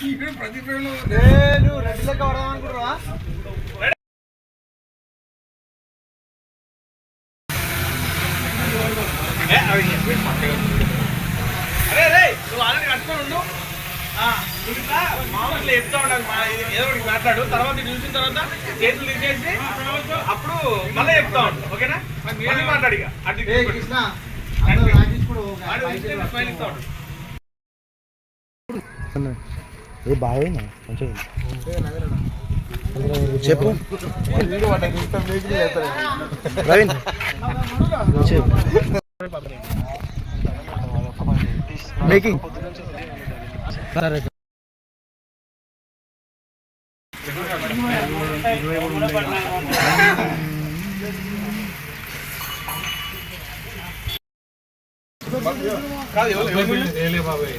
నువ్వు రెడ్డి లెక్క పడదాం అనుకుంటున్నావా? అరే రే నువ్వు ఆల్రెడీ కట్టుకొని ఉండు. మామూలు చెప్తా ఉండాలి, ఏదో ఒకటి మాట్లాడు. తర్వాత చూసిన తర్వాత చేతులు తీసేసి అప్పుడు మళ్ళీ చెప్తా ఉండు. ఓకేనా? మళ్ళీ మాట్లాడు. ఇక అటు స్మైల్ ఇస్తా ఉండు. ఏ బాగా కొంచెం చెప్పు ప్రవీణ్ మేకింగ్ సరే కాదు